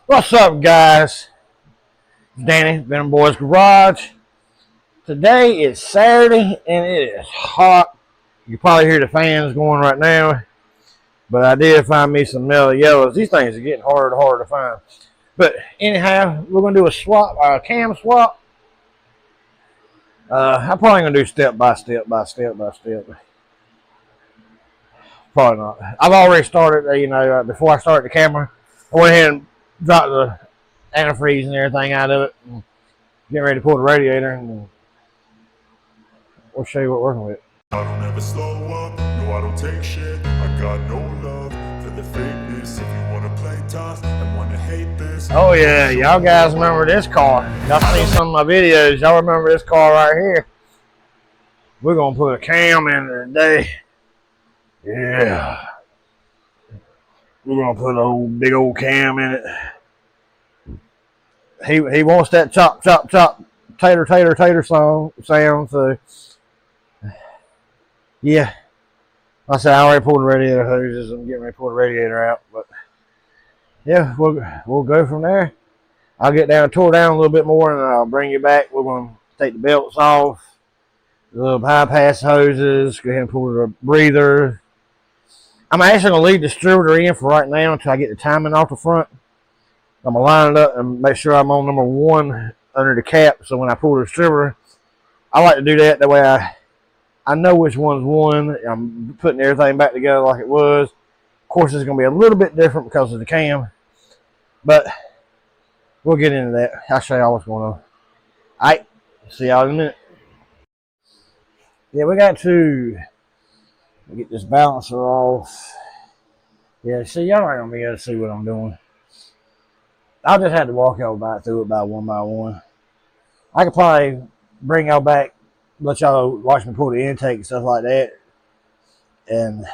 What's up, guys? Danny, Venom Boys Garage. Today is Saturday and it is hot. You probably hear the fans going right now, but I did find me some mellow yellows. These things are getting harder and harder to find. But anyhow, we're gonna do a swap, a cam swap. I'm probably gonna do step by step by step by step. Probably not. I've already started. Before I started the camera, I went ahead and dropped the antifreeze and everything out of it. And getting ready to pull the radiator, and we'll show you what we're working with. I don't ever slow up, no I don't take shit. I got no love for the fakeness. If you wanna play tough and wanna hate this. Oh yeah, y'all guys remember this car. Y'all seen some of my videos. Y'all remember this car right here. We're gonna put a cam in there today. Yeah. We're gonna put a big old cam in it. He wants that chop, chop, chop, tater, tater, tater sound. So yeah. Like I said, I already pulled the radiator hoses. I'm getting ready to pull the radiator out, but yeah, we'll go from there. I'll get down, tore down a little bit more, and I'll bring you back. We're gonna take the belts off, the little bypass hoses, go ahead and pull the breather. I'm actually gonna leave the distributor in for right now until I get the timing off the front. I'm gonna line it up and make sure I'm on number 1 under the cap. So when I pull the distributor, I like to do that. That way I know which one's one. I'm putting everything back together like it was. Of course, it's going to be a little bit different because of the cam, but we'll get into that. I'll show y'all what's going on. All right, see y'all in a minute. Yeah, we got to get this balancer off. Yeah, see, y'all ain't going to be able to see what I'm doing. I'll just have to walk y'all back through it by one. I could probably bring y'all back, let y'all watch me pull the intake and stuff like that. And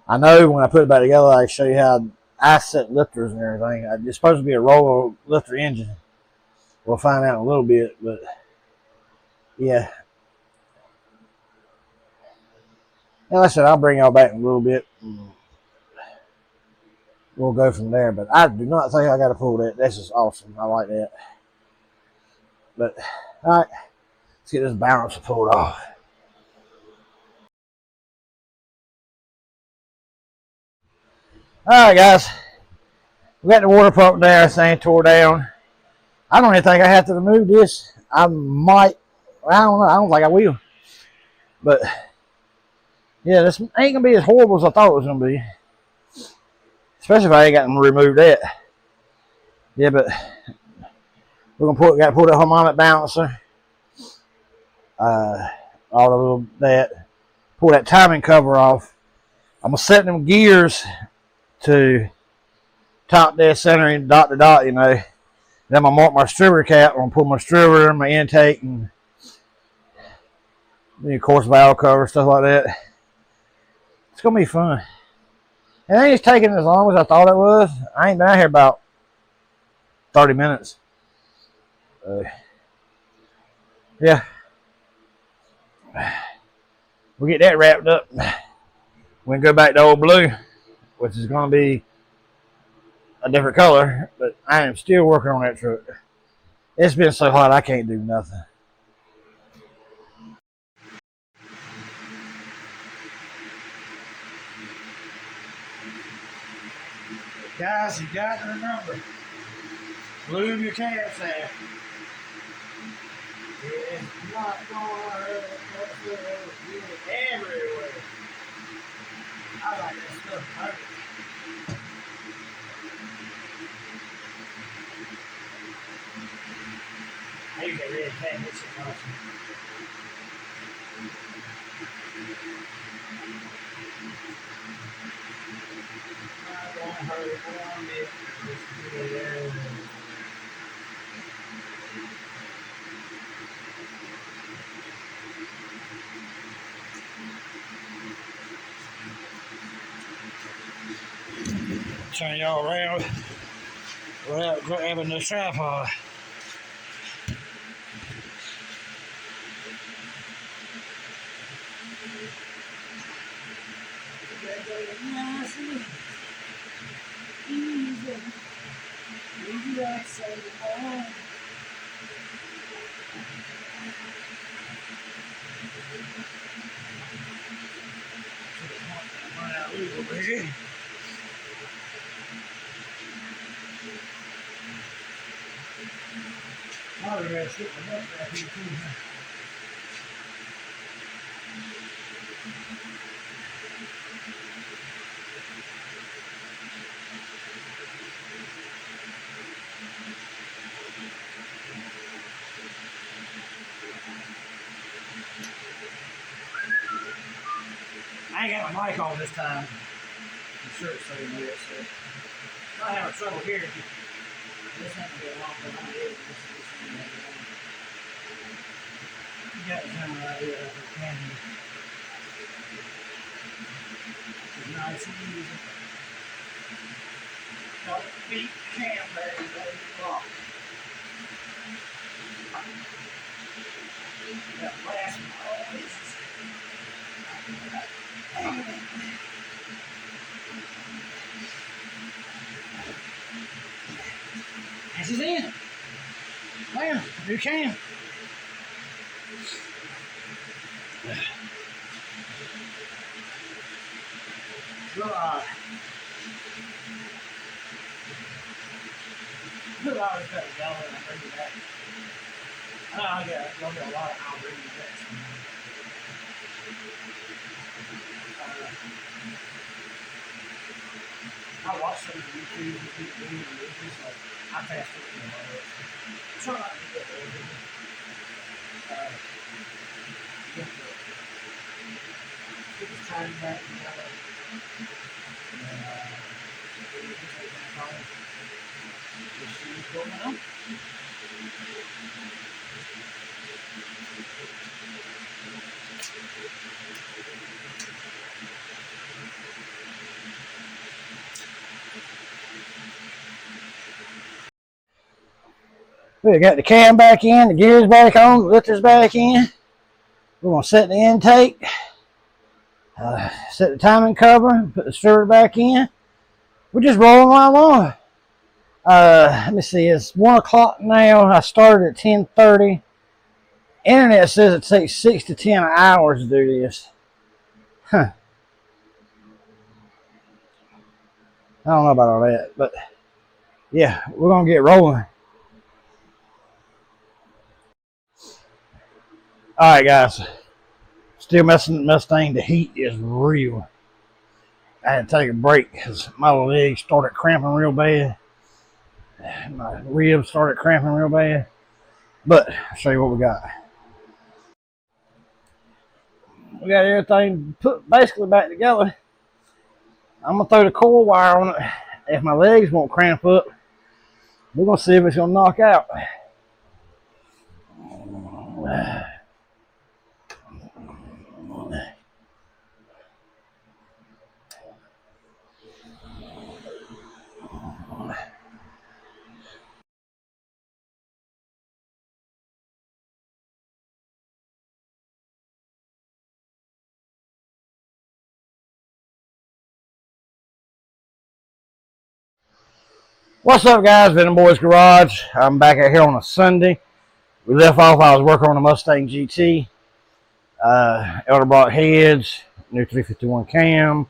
I know when I put it back together, I show you how I set lifters and everything. It's supposed to be a roller lifter engine. We'll find out in a little bit, but yeah. And like I said, I'll bring y'all back in a little bit. We'll go from there, but I do not think I got to pull that. This is awesome. I like that. But, all right, let's get this balancer pulled off. All right, guys. We got the water pump there, saying tore down. I don't even think I have to remove this. I might. I don't know. I don't think I will. But, yeah, this ain't going to be as horrible as I thought it was going to be. Especially if I ain't got to remove that. Yeah, but we're going to got to pull that harmonic balancer. All the little that. Pull that timing cover off. I'm going to set them gears to top, dead center, and dot to dot, Then I'm going to mark my distributor cap. I'm going to pull my distributor, my intake, and of course, valve cover, stuff like that. It's going to be fun. And it ain't taking as long as I thought it was. I ain't been out here about 30 minutes. Yeah. We'll get that wrapped up. We can go back to old blue, which is going to be a different color, but I am still working on that truck. It's been so hot I can't do nothing. Guys, you got to remember, glue your cats out. It's not going to hurt everywhere. I like that stuff perfect. I use that red cat, this is awesome. Not going to hurt one bit. Turn y'all around without grabbing the tripod. Easy. Easy accent. Probably gonna stick my neck back here too. I ain't got my mic on this time. I'm sure it's saying yes, so I have trouble here. This ain't gonna be a long time. You got the camera right here. It's nice and easy. Don't beat cam, baby. Rock. That last one always. This is in. Well, you can. God. Good hours got to go and I'll bring you back. I know I got a lot of I'll bring you back. I watch some of the YouTube and people doing the movies, like I fast forward them all. Try not to get over get this time back together. What's going on? We got the cam back in, the gears back on, the lifters back in. We're going to set the intake, set the timing cover, put the stirrer back in. We're just rolling right along. Let me see, it's 1 o'clock now. I started at 10:30. Internet says it takes 6 to 10 hours to do this. Huh. I don't know about all that, but yeah, we're going to get rolling. Alright guys, still messing with this thing. The heat is real. I had to take a break because my legs started cramping real bad. My ribs started cramping real bad. But I'll show you what we got. We got everything put basically back together. I'm going to throw the coil wire on it. If my legs won't cramp up, we're going to see if it's going to knock out. What's up guys, Venom Boys Garage. I'm back out here on a Sunday. We left off, I was working on a Mustang GT. Elderbrock heads, new 351 cam.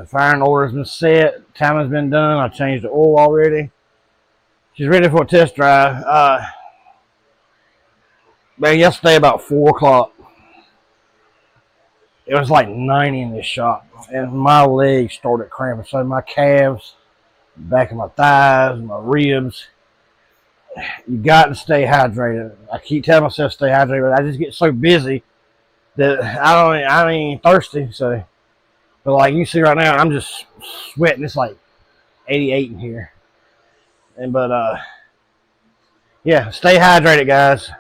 Firing order's been set, timing's been done. I changed the oil already. She's ready for a test drive. Man, yesterday about 4 o'clock, it was like 90 in this shop, and my legs started cramping. So my calves, back of my thighs, my ribs. You got to stay hydrated. I keep telling myself stay hydrated, but I just get so busy that I ain't thirsty. So, but like you see right now, I'm just sweating. It's like 88 in here. Yeah, stay hydrated, guys.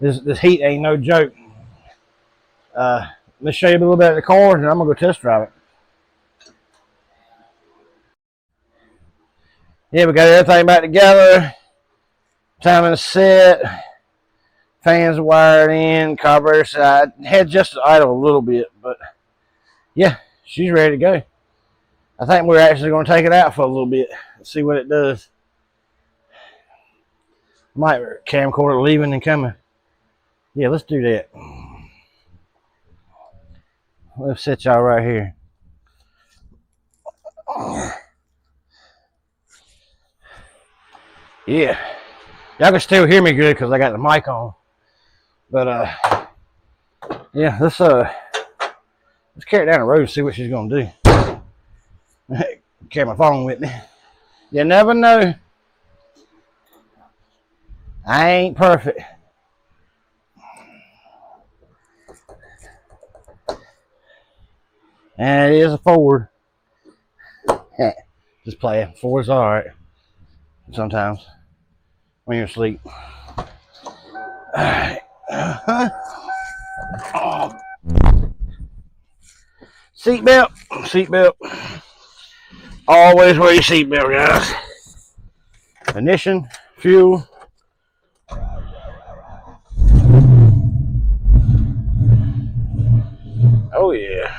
This heat ain't no joke. Let's show you a little bit of the car, and I'm gonna go test drive it. Yeah, we got everything back together. Timing is set. Fans are wired in. Carburetor side. Had just idle a little bit, but yeah, she's ready to go. I think we're actually going to take it out for a little bit and see what it does. Might camcorder leaving and coming. Yeah, let's do that. Let's sit y'all right here. Yeah, y'all can still hear me good because I got the mic on. But yeah, let's carry it down the road and see what she's gonna do. Carry my phone with me. You never know. I ain't perfect. And it is a Ford. Just playing. Ford's alright. Sometimes. When you're asleep. Alright. Seatbelt. Seatbelt. Always wear your seatbelt, guys. Ignition. Fuel. Oh yeah.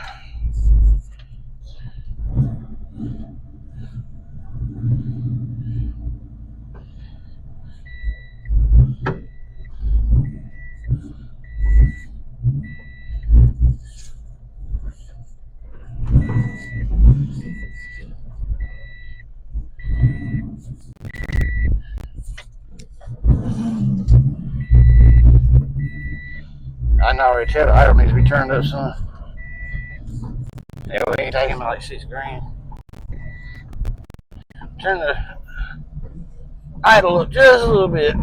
I can already tell the idle needs to be turned up some. Yeah, we ain't taking like $6 grand. Turn the idle up just a little bit.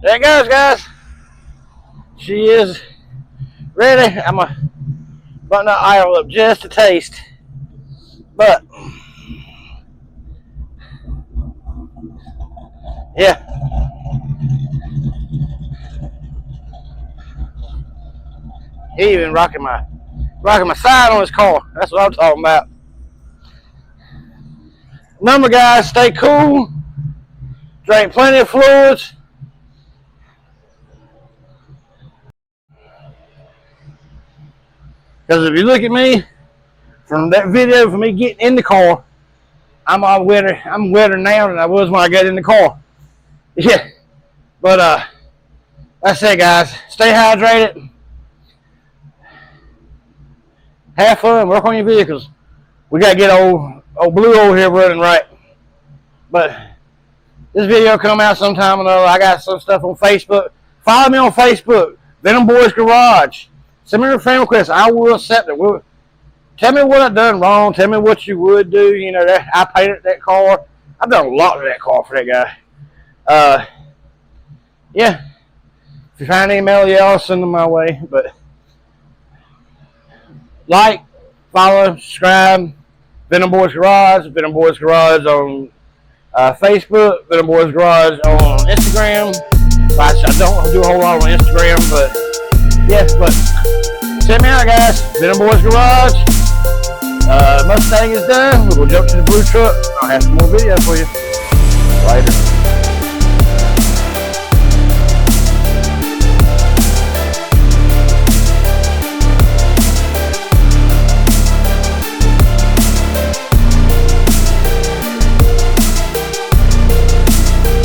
There it goes, guys. She is ready. I'm gonna button that idle up just a taste, but yeah. He even rocking my side on his car. That's what I'm talking about. Remember, guys, stay cool. Drink plenty of fluids. Because if you look at me from that video of me getting in the car, I'm wetter now than I was when I got in the car. Yeah. But that's it, guys. Stay hydrated. Have fun. Work on your vehicles. We gotta get old Blue over here running right. But this video come out sometime or another. I got some stuff on Facebook. Follow me on Facebook. Venom Boys Garage. Send me your friend request. I will accept it. Tell me what I've done wrong. Tell me what you would do. You know, that I painted that car. I've done a lot to that car for that guy. Yeah. If you find an email, yeah, I'll send them my way. But like, follow, subscribe. Venom Boys Garage. Venom Boys Garage on Facebook. Venom Boys Garage on Instagram. I don't do a whole lot on Instagram, but yes, but check me out, guys. Venom Boys Garage. Mustang is done. We'll jump to the blue truck. I'll have some more videos for you. Later.